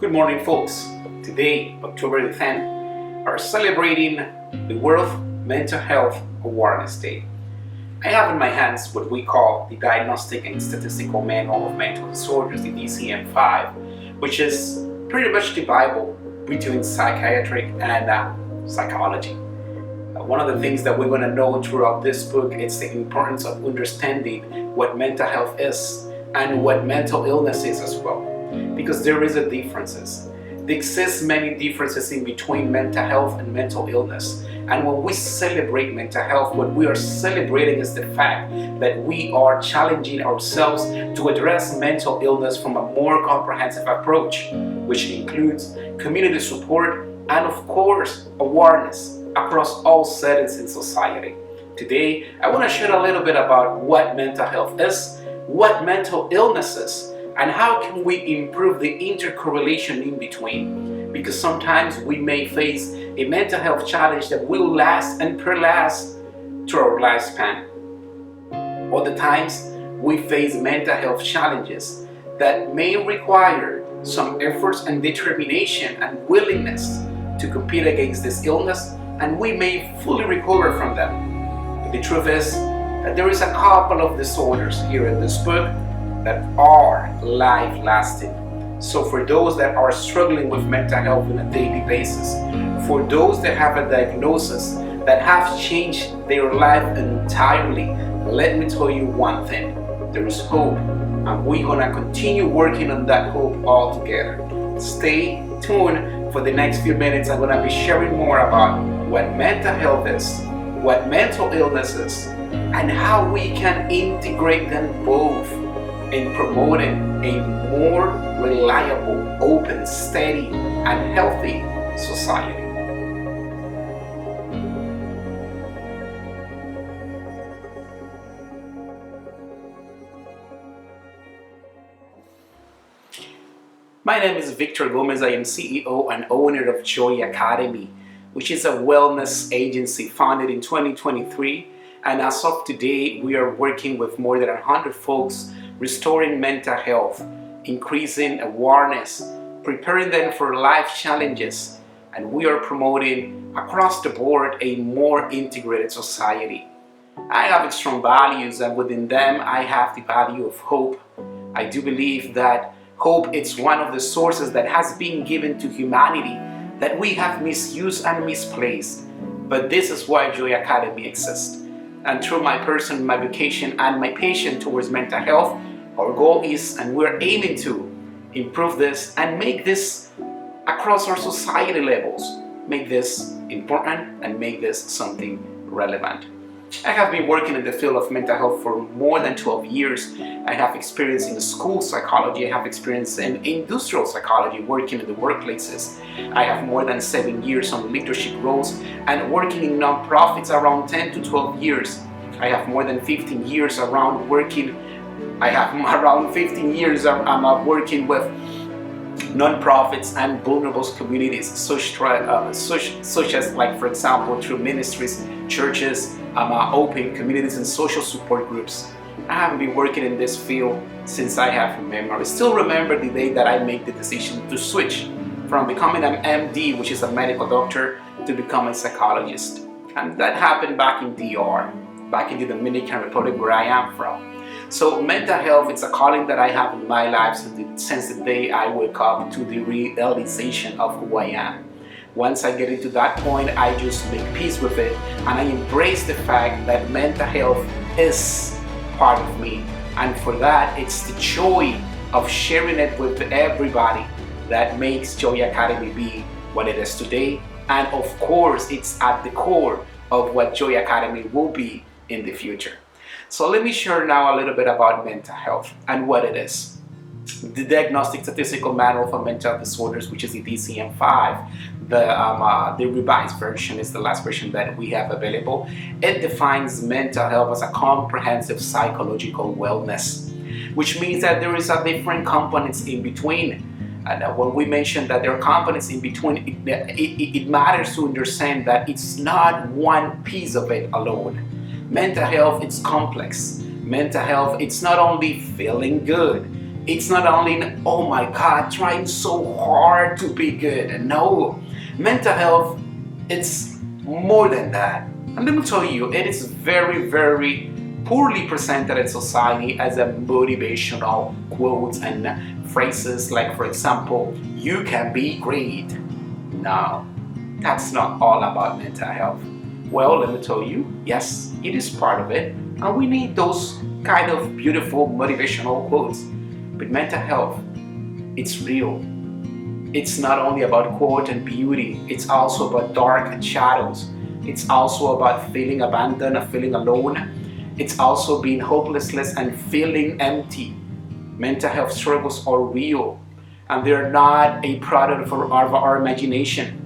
Good morning, folks. Today, October the 10th, are celebrating the World Mental Health Awareness Day. I have in my hands what we call the Diagnostic and Statistical Manual of Mental Disorders, the DCM-5, which is pretty much the Bible between psychiatric and psychology. One of the things that we're going to know throughout this book is the importance of understanding what mental health is and what mental illness is as well. Because there is a differences. There exists many differences in between mental health and mental illness. And when we celebrate mental health, what we are celebrating is the fact that we are challenging ourselves to address mental illness from a more comprehensive approach, which includes community support and, of course, awareness across all settings in society. Today, I want to share a little bit about what mental health is, what mental illness is, and how can we improve the intercorrelation in between? Because sometimes we may face a mental health challenge that will last and last to our lifespan. Other times we face mental health challenges that may require some efforts and determination and willingness to compete against this illness, and we may fully recover from them. But the truth is that there is a couple of disorders here in this book that are life-lasting. So for those that are struggling with mental health on a daily basis, for those that have a diagnosis that have changed their life entirely, let me tell you one thing: there is hope, and we're gonna continue working on that hope all together. Stay tuned for the next few minutes. I'm gonna be sharing more about what mental health is, what mental illness is, and how we can integrate them both in promoting a more reliable, open, steady, and healthy society. My name is Victor Gomez. I am CEO and owner of Joy Academy, which is a wellness agency founded in 2023. And as of today, we are working with more than 100 folks, restoring mental health, increasing awareness, preparing them for life challenges, and we are promoting across the board a more integrated society. I have strong values, and within them I have the value of hope. I do believe that hope is one of the sources that has been given to humanity that we have misused and misplaced. But this is why Joy Academy exists. And through my person, my vocation, and my passion towards mental health, our goal is, and we're aiming to, improve this and make this across our society levels, make this important and make this something relevant. I have been working in the field of mental health for more than 12 years. I have experience in school psychology. I have experience in industrial psychology, working in the workplaces. I have more than 7 years on leadership roles and working in nonprofits around 10 to 12 years. I have more than 15 years around working. I have around 15 years I'm working with nonprofits and vulnerable communities, such as, like, for example, through ministries, churches, open communities and social support groups. I have been working in this field since I have memory. I still remember the day that I made the decision to switch from becoming an MD, which is a medical doctor, to become a psychologist. And that happened back in DR, back in the Dominican Republic, where I am from. So mental health, it's a calling that I have in my life since the day I wake up to the realization of who I am. Once I get into that point, I just make peace with it, and I embrace the fact that mental health is part of me. And for that, it's the joy of sharing it with everybody that makes Joy Academy be what it is today. And of course, it's at the core of what Joy Academy will be in the future. So let me share now a little bit about mental health and what it is. The Diagnostic Statistical Manual for Mental Disorders, which is the DCM-5, the revised version is the last version that we have available. It defines mental health as a comprehensive psychological wellness, which means that there is a different components in between. And when we mention that there are components in between, it matters to understand that it's not one piece of it alone. Mental health, it's complex. Mental health, it's not only feeling good. It's not only, oh my God, trying so hard to be good. No, mental health, it's more than that. And let me tell you, it is very, very poorly presented in society as a motivational quotes and phrases like, for example, you can be great. No, that's not all about mental health. Well, let me tell you, yes, it is part of it, and we need those kind of beautiful motivational quotes. But mental health, it's real. It's not only about quote and beauty, it's also about dark and shadows. It's also about feeling abandoned and feeling alone. It's also being hopelessness and feeling empty. Mental health struggles are real, and they're not a product of our imagination.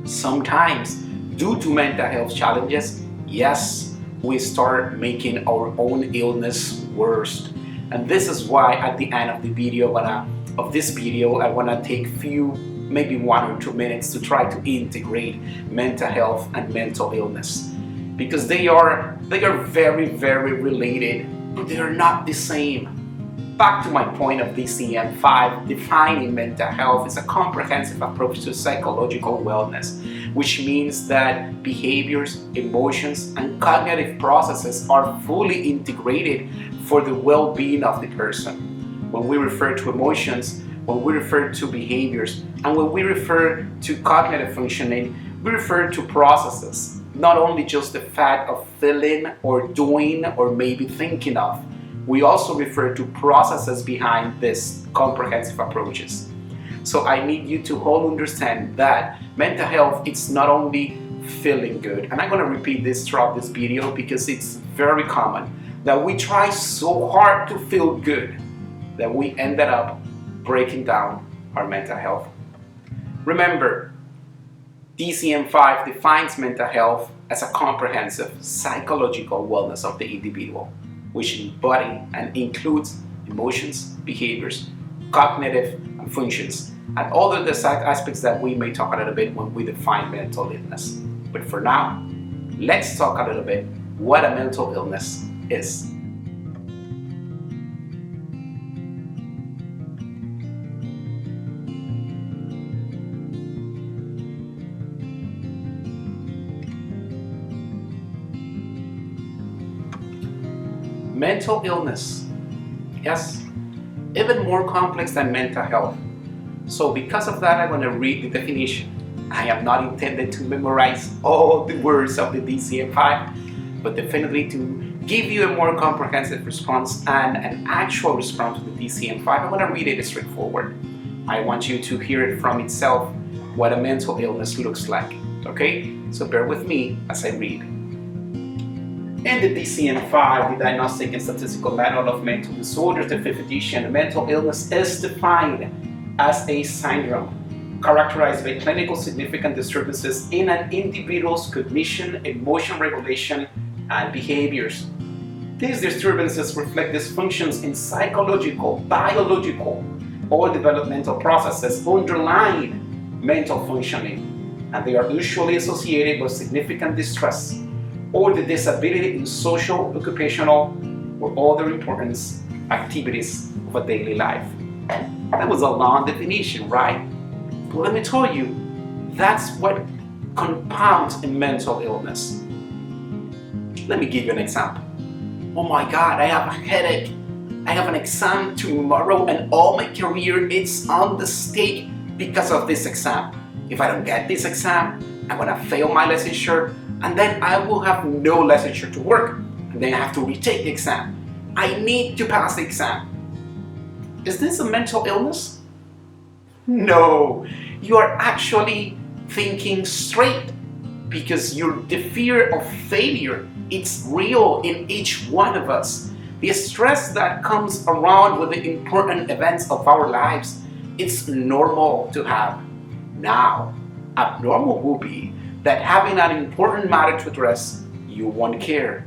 Sometimes, due to mental health challenges, yes, we start making our own illness worse. And this is why at the end of the video, I wanna take few, maybe 1 or 2 minutes to try to integrate mental health and mental illness, because they are very, very related, but they are not the same. Back to my point of DCM-5, defining mental health is a comprehensive approach to psychological wellness, which means that behaviors, emotions, and cognitive processes are fully integrated for the well-being of the person. When we refer to emotions, when we refer to behaviors, and when we refer to cognitive functioning, we refer to processes, not only just the fact of feeling or doing or maybe thinking of. We also refer to processes behind these comprehensive approaches. So I need you to all understand that mental health, it's not only feeling good. And I'm going to repeat this throughout this video because it's very common that we try so hard to feel good that we ended up breaking down our mental health. Remember, DCM-5 defines mental health as a comprehensive psychological wellness of the individual, which embody and includes emotions, behaviors, cognitive and functions, and all of the aspects that we may talk a little bit when we define mental illness. But for now, let's talk a little bit what a mental illness is. Mental illness, yes, even more complex than mental health. So because of that, I'm going to read the definition. I am not intended to memorize all the words of the DCM-5, but definitely to give you a more comprehensive response and an actual response to the DCM-5. I'm going to read it straightforward. I want you to hear it from itself what a mental illness looks like. Okay? So bear with me as I read. In the DCM-5, the Diagnostic and Statistical Manual of Mental Disorders, the 5th edition, mental illness is defined as a syndrome characterized by clinical significant disturbances in an individual's cognition, emotion regulation, and behaviors. These disturbances reflect dysfunctions in psychological, biological, or developmental processes underlying mental functioning, and they are usually associated with significant distress or the disability in social, occupational, or other important activities of a daily life. That was a long definition, right? But let me tell you, that's what compounds a mental illness. Let me give you an example. Oh my God, I have a headache. I have an exam tomorrow and all my career is on the stake because of this exam. If I don't get this exam, I'm gonna fail my licensure, and then I will have no licensure to work, and then I have to retake the exam. I need to pass the exam. Is this a mental illness? No, you are actually thinking straight, because the fear of failure, it's real in each one of us. The stress that comes around with the important events of our lives, it's normal to have. Now, abnormal will be that having an important matter to address, you won't care.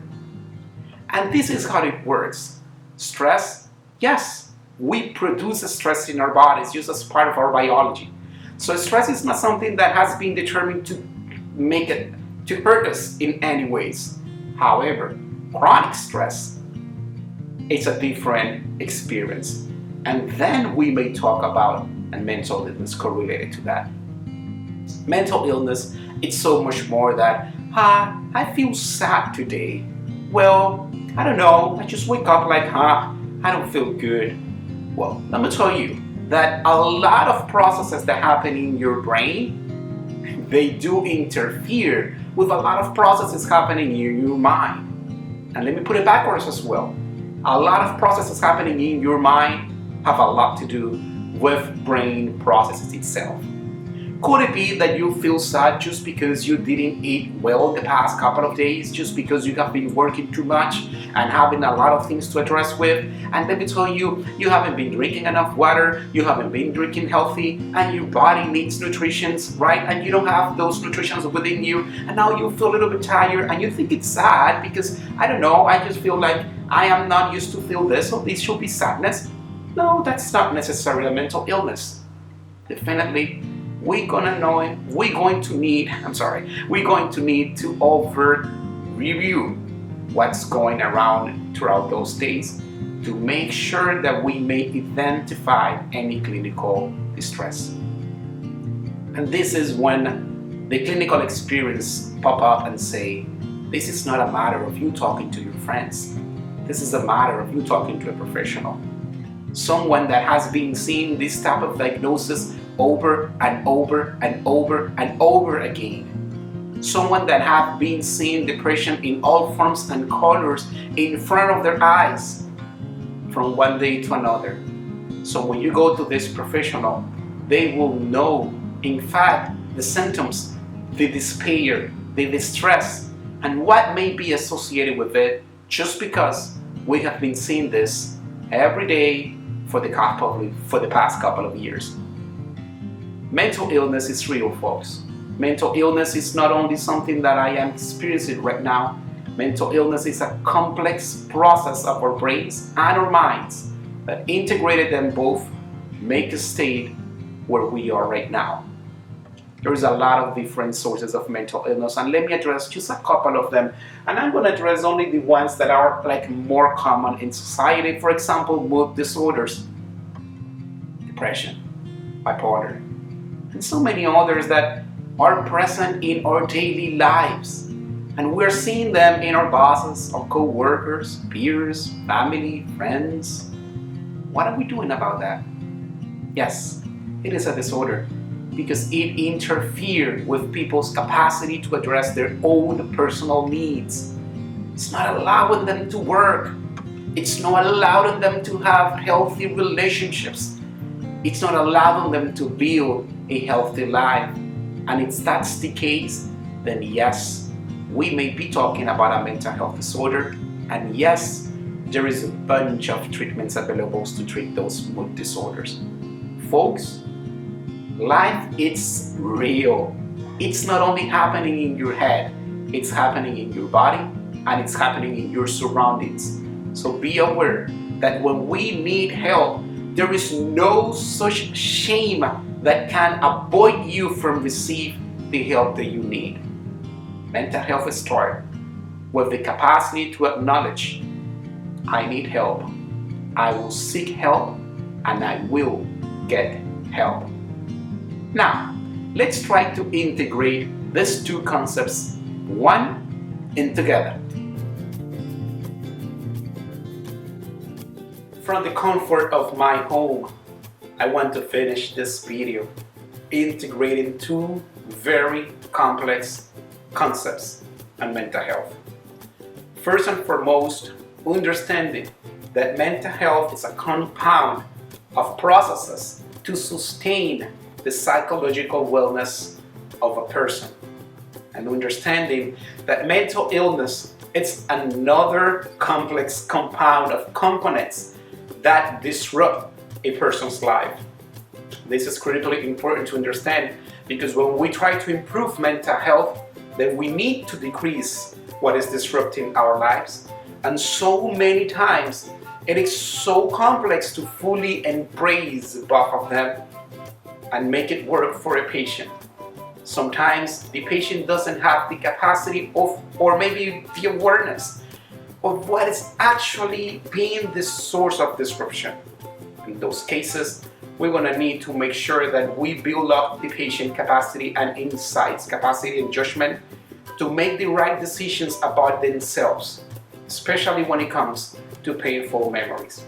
And this is how it works. Stress, yes, we produce stress in our bodies just as part of our biology. So stress is not something that has been determined to hurt us in any ways. However, chronic stress, it's a different experience. And then we may talk about a mental illness correlated to that. Mental illness, it's so much more that, I feel sad today. Well, I don't know, I just wake up like, I don't feel good. Well, let me tell you that a lot of processes that happen in your brain, they do interfere with a lot of processes happening in your mind. And let me put it backwards as well. A lot of processes happening in your mind have a lot to do with brain processes itself. Could it be that you feel sad just because you didn't eat well the past couple of days, just because you have been working too much and having a lot of things to address with? And let me tell you, you haven't been drinking enough water, you haven't been drinking healthy, and your body needs nutrition, right? And you don't have those nutritions within you, and now you feel a little bit tired, and you think it's sad because, I don't know, I just feel like I am not used to feel this, so this should be sadness. No, that's not necessarily a mental illness. Definitely, we're going to need to over review what's going around throughout those days to make sure that we may identify any clinical distress. And this is when the clinical experience pop up and say, this is not a matter of you talking to your friends. This is a matter of you talking to a professional. Someone that has been seeing this type of diagnosis over and over and over and over again. Someone that have been seeing depression in all forms and colors in front of their eyes from one day to another. So when you go to this professional, they will know, in fact, the symptoms, the despair, the distress, and what may be associated with it, just because we have been seeing this every day for the past couple of years. Mental illness is real, folks. Mental illness is not only something that I am experiencing right now. Mental illness is a complex process of our brains and our minds that integrated them both make a state where we are right now. There is a lot of different sources of mental illness, and let me address just a couple of them. And I'm going to address only the ones that are more common in society. For example, mood disorders, depression, bipolar, and so many others that are present in our daily lives. And we're seeing them in our bosses, our co-workers, peers, family, friends. What are we doing about that? Yes, it is a disorder because it interferes with people's capacity to address their own personal needs. It's not allowing them to work. It's not allowing them to have healthy relationships. It's not allowing them to build a healthy life. And if that's the case, then yes, we may be talking about a mental health disorder. And yes, there is a bunch of treatments available to treat those mood disorders. Folks, life is real. It's not only happening in your head, it's happening in your body and it's happening in your surroundings. So be aware that when we need help, there is no such shame that can avoid you from receiving the help that you need. Mental health starts with the capacity to acknowledge, I need help, I will seek help, and I will get help. Now, let's try to integrate these two concepts, one in together. From the comfort of my home, I want to finish this video integrating two very complex concepts on mental health. First and foremost, understanding that mental health is a compound of processes to sustain the psychological wellness of a person. And understanding that mental illness is another complex compound of components that disrupt a person's life. This is critically important to understand because when we try to improve mental health, then we need to decrease what is disrupting our lives. And so many times, it is so complex to fully embrace both of them and make it work for a patient. Sometimes the patient doesn't have the capacity of, or maybe the awareness of what is actually being the source of disruption. In those cases, we're going to need to make sure that we build up the patient capacity and insights, capacity and judgment to make the right decisions about themselves, especially when it comes to painful memories.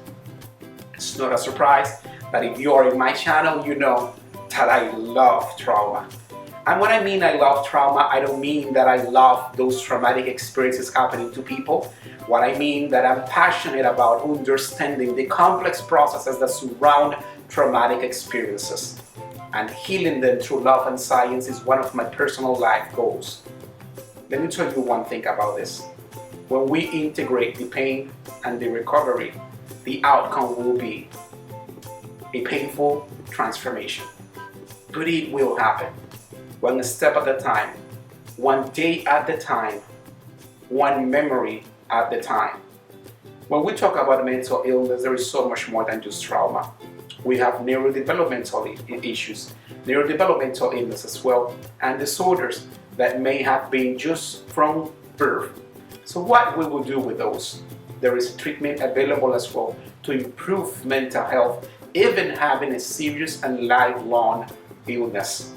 It's not a surprise that if you are in my channel, you know that I love trauma. And when I mean I love trauma, I don't mean that I love those traumatic experiences happening to people. What I mean that I'm passionate about understanding the complex processes that surround traumatic experiences. And healing them through love and science is one of my personal life goals. Let me tell you one thing about this. When we integrate the pain and the recovery, the outcome will be a painful transformation. But it will happen. One step at a time, one day at a time, one memory at a time. When we talk about mental illness, there is so much more than just trauma. We have neurodevelopmental issues, neurodevelopmental illness as well, and disorders that may have been just from birth. So what we will do with those? There is treatment available as well to improve mental health, even having a serious and lifelong illness.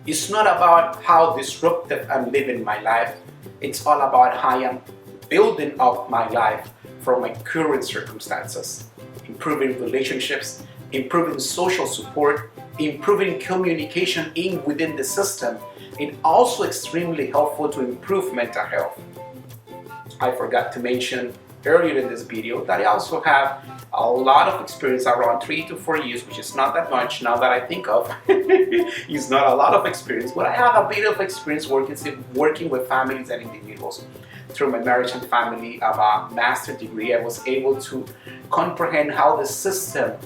It's not about how disruptive I'm living my life. It's all about how I'm building up my life from my current circumstances. Improving relationships, improving social support, improving communication within the system. It's also extremely helpful to improve mental health. I forgot to mention earlier in this video that I also have a lot of experience, around 3 to 4 years, which is not that much now that I think of. It's not a lot of experience, but I have a bit of experience working with families and individuals. Through my marriage and family master's degree, I was able to comprehend how the system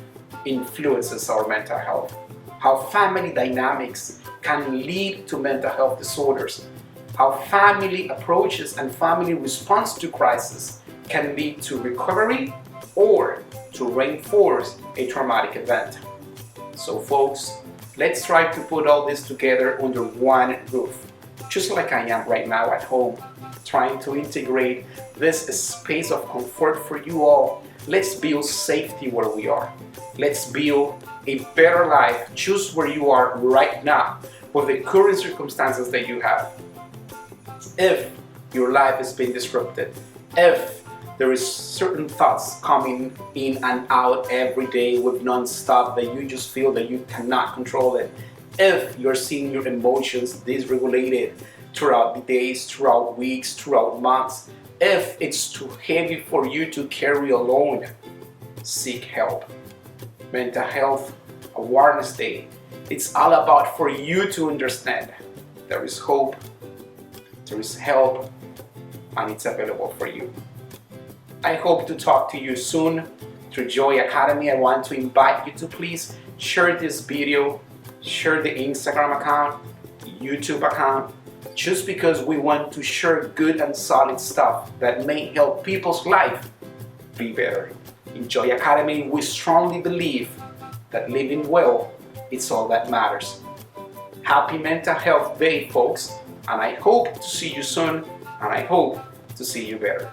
influences our mental health, how family dynamics can lead to mental health disorders, how family approaches and family response to crisis can lead to recovery or to reinforce a traumatic event. So folks, let's try to put all this together under one roof, just like I am right now at home, trying to integrate this space of comfort for you all. Let's build safety where we are. Let's build a better life just where you are right now with the current circumstances that you have. If your life has been disrupted, if there is certain thoughts coming in and out every day with non-stop that you just feel that you cannot control it, if you're seeing your emotions dysregulated throughout the days, throughout weeks, throughout months, if it's too heavy for you to carry alone, seek help. Mental Health Awareness Day. It's all about for you to understand there is hope, there is help, and it's available for you. I hope to talk to you soon through Joy Academy. I want to invite you to please share this video, share the Instagram account, YouTube account, just because we want to share good and solid stuff that may help people's life be better. In Joy Academy, we strongly believe that living well is all that matters. Happy Mental Health Day, folks, and I hope to see you soon, and I hope to see you better.